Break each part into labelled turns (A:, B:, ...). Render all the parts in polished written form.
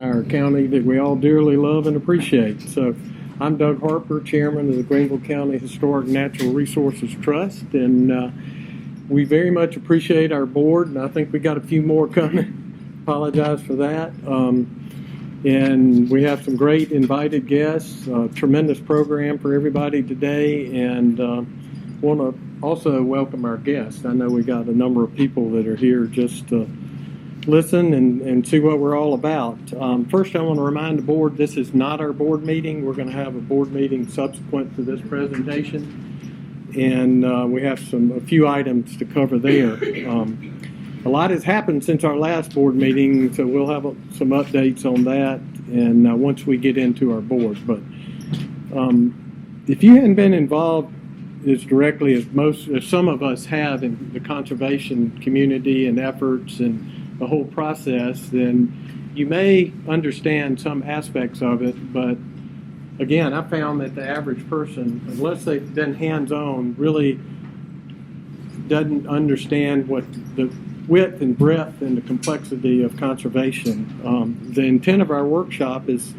A: our county that we all dearly love and appreciate. So I'm Doug Harper, chairman of the Greenville County Historic Natural Resources Trust, and we very much appreciate our board, and I think we got a few more coming. Apologize for that. And we have some great invited guests, tremendous program for everybody today, and want to also welcome our guests. I know we got a number of people that are here just to listen and see what we're all about. First, I want to remind the board this is not our board meeting. We're going to have a board meeting subsequent to this presentation, and we have a few items to cover there. A lot has happened since our last board meeting, so we'll have some updates on that and once we get into our board. But if you hadn't been involved as directly as some of us have in the conservation community and efforts and the whole process, then you may understand some aspects of it. But again, I found that the average person, unless they've been hands-on, really doesn't understand what the width and breadth and the complexity of conservation. The intent of our workshop is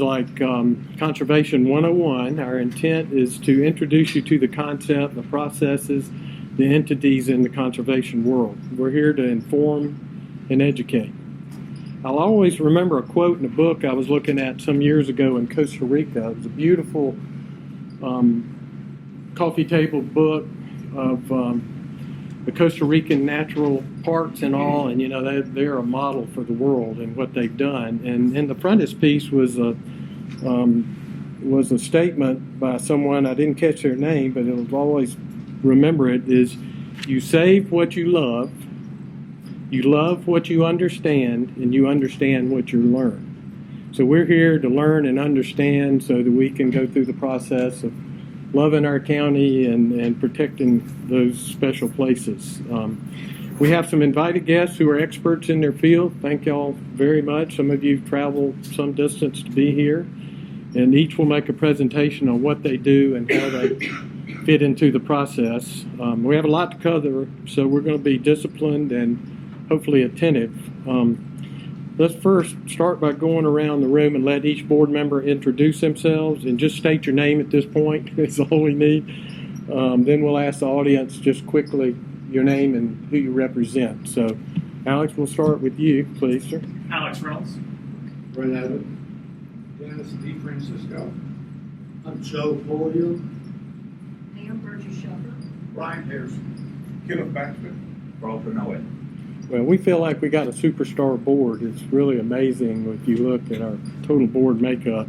A: like Conservation 101. Our intent is to introduce you to the concept, the processes, the entities in the conservation world. We're here to inform and educate. I'll always remember a quote in a book I was looking at some years ago in Costa Rica. It was a beautiful coffee table book of the Costa Rican natural parks and all, and you know they're a model for the world and what they've done. And in the frontispiece was a statement by someone, I didn't catch their name, but it'll always remember it, is you save what you love what you understand, and you understand what you learn. So we're here to learn and understand so that we can go through the process of loving our county and protecting those special places. We have some invited guests who are experts in their field. Thank y'all very much. Some of you have traveled some distance to be here, and each will make a presentation on what they do and how they fit into the process. We have a lot to cover, so we're going to be disciplined and hopefully attentive. Let's first start by going around the room and let each board member introduce themselves and just state your name at this point. That's all we need. Then we'll ask the audience just quickly your name and who you represent. So, Alex, we'll start with you, please, sir.
B: Alex Reynolds.
C: Brent Evan. Dennis D. Francisco. I'm Joe Polio.
D: Liam Burgess Shucker.
C: Brian Harrison. Kenneth Baxter.
B: Carlton, Owen.
A: Well, we feel like we got a superstar board. It's really amazing if you look at our total board makeup.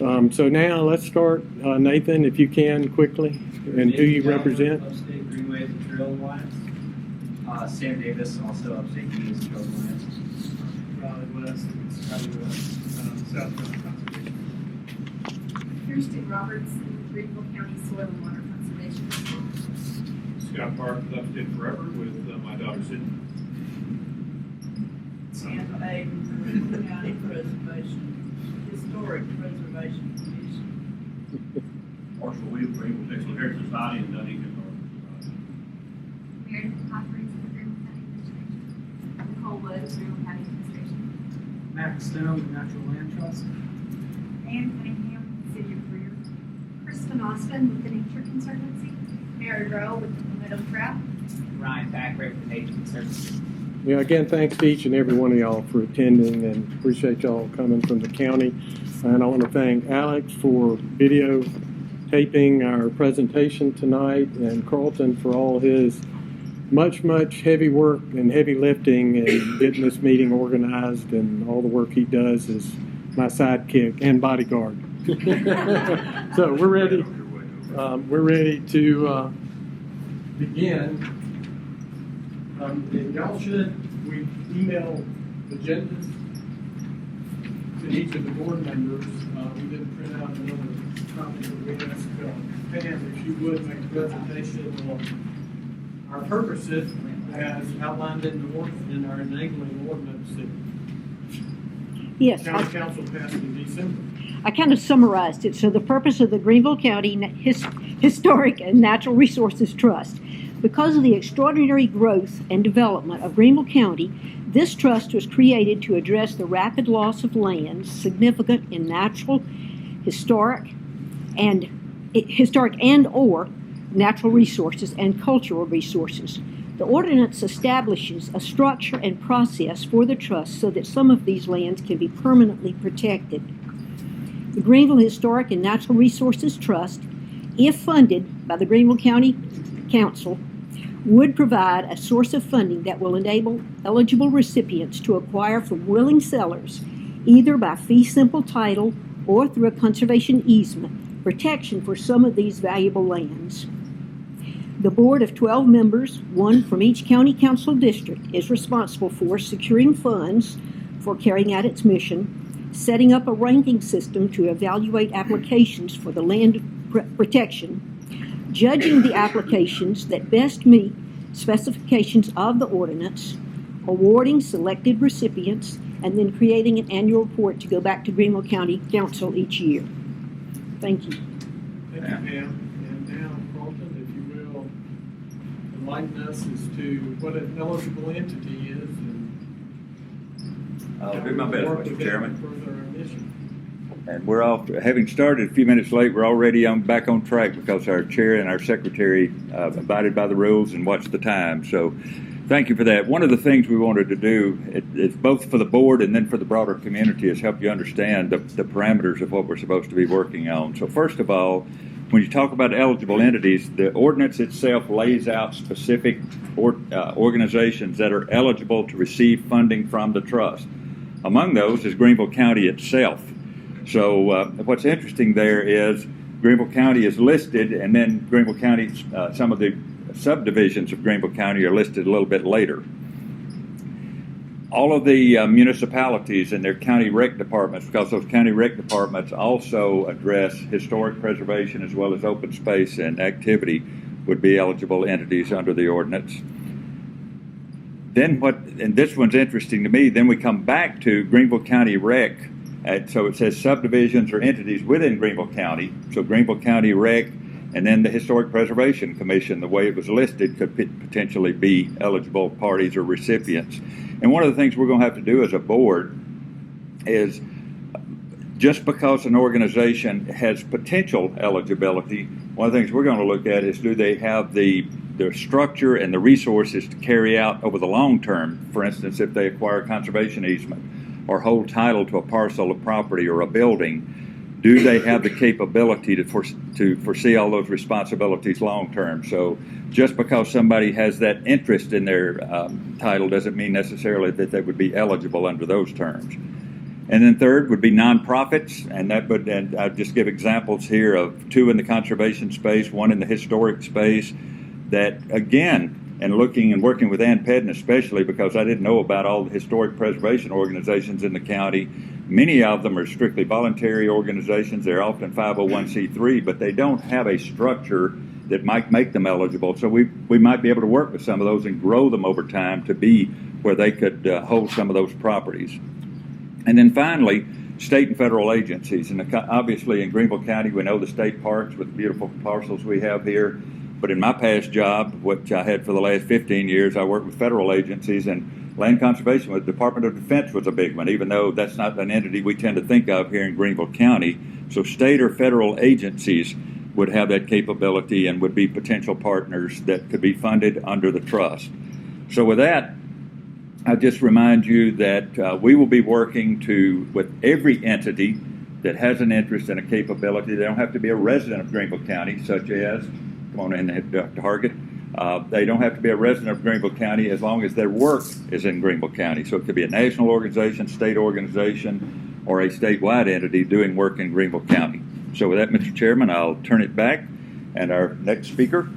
A: So now let's start, Nathan, if you can, quickly, and who you represent.
E: Upstate Greenway is the Trail Alliance. Sam Davis, also Upstate Greenway is the Trail Alliance.
F: Riley West, it's South Carolina Conservation.
D: Kirsten Roberts, Greenville County Soil and Water Conservation.
F: Scott Park, Upstate Forever with my daughter Sydney.
G: Sandra Aiden, Greenville County Preservation, Historic Preservation Commission.
B: Marshall Williams, Greenville Texas Heritage Society, and Dunedin North.
D: Meredith Conference with Greenville County Administration. Nicole Woods, Greenville County Administration.
E: Matt Stone, Natural Land Trust.
D: Ann Cunningham, City of Greer. Kristen Austin with the Nature Conservancy. Mary Rowe with the Meadow Trap.
E: Ryan Thackeray with the Nature Conservancy.
A: Yeah, again, thanks to each and every one of y'all for attending, and appreciate y'all coming from the county. And I want to thank Alex for videotaping our presentation tonight, and Carlton for all his much heavy work and heavy lifting and getting this meeting organized, and all the work he does is my sidekick and bodyguard. So we're ready. We're ready to begin. And y'all we email agendas to each of the board members. We didn't print out another copy, but we asked Pam if she would make a presentation on our purposes as outlined in our enabling ordinance that
H: Yes,
A: County Council passed in December.
H: I kind of summarized it. So the purpose of the Greenville County Historic and Natural Resources Trust Because of the extraordinary growth and development of Greenville County, this trust was created to address the rapid loss of lands significant in natural, historic and/or natural resources and cultural resources. The ordinance establishes a structure and process for the trust so that some of these lands can be permanently protected. The Greenville Historic and Natural Resources Trust, if funded by the Greenville County Council, would provide a source of funding that will enable eligible recipients to acquire from willing sellers, either by fee simple title or through a conservation easement, protection for some of these valuable lands. The board of 12 members, one from each county council district, is responsible for securing funds for carrying out its mission, setting up a ranking system to evaluate applications for the land protection, judging the applications that best meet specifications of the ordinance, awarding selected recipients, and then creating an annual report to go back to Greenville County Council each year. Thank you.
A: Thank you, Pam. And now, Carlton, if you will, enlighten us as to what an eligible entity is and
I: I'll do my best,
A: work
I: Mr.
A: with it
I: Chairman.
A: for their mission.
I: And we're off, having started a few minutes late, we're already back on track because our chair and our secretary abided by the rules and watched the time. So thank you for that. One of the things we wanted to do, it's both for the board and then for the broader community, is help you understand the parameters of what we're supposed to be working on. So first of all, when you talk about eligible entities, the ordinance itself lays out specific organizations that are eligible to receive funding from the trust. Among those is Greenville County itself. So what's interesting there is Greenville County is listed, and then Greenville County, some of the subdivisions of Greenville County are listed a little bit later. All of the municipalities and their county rec departments, because those county rec departments also address historic preservation as well as open space and activity, would be eligible entities under the ordinance. Then and this one's interesting to me, then we come back to Greenville County Rec. So it says subdivisions or entities within Greenville County. So Greenville County Rec, and then the Historic Preservation Commission, the way it was listed, could potentially be eligible parties or recipients. And one of the things we're going to have to do as a board is, just because an organization has potential eligibility, one of the things we're going to look at is, do they have the structure and the resources to carry out over the long term? For instance, if they acquire a conservation easement or hold title to a parcel of property or a building, do they have the capability to foresee all those responsibilities long term? So just because somebody has that interest in their title doesn't mean necessarily that they would be eligible under those terms. And then third would be nonprofits, and I'll just give examples here of two in the conservation space, one in the historic space, that again, and looking and working with Ann Pedden especially, because I didn't know about all the historic preservation organizations in the county. Many of them are strictly voluntary organizations. They're often 501c3, but they don't have a structure that might make them eligible. So we might be able to work with some of those and grow them over time to be where they could hold some of those properties. And then finally, state and federal agencies. And obviously in Greenville County, we know the state parks with the beautiful parcels we have here. But in my past job, which I had for the last 15 years, I worked with federal agencies, and land conservation with the Department of Defense was a big one, even though that's not an entity we tend to think of here in Greenville County. So state or federal agencies would have that capability and would be potential partners that could be funded under the trust. So with that, I just remind you that we will be working with every entity that has an interest and a capability. They don't have to be a resident of Greenville County, such as, come on in, Dr. Hargett. They don't have to be a resident of Greenville County as long as their work is in Greenville County. So it could be a national organization, state organization, or a statewide entity doing work in Greenville County. So with that, Mr. Chairman, I'll turn it back. And our next speaker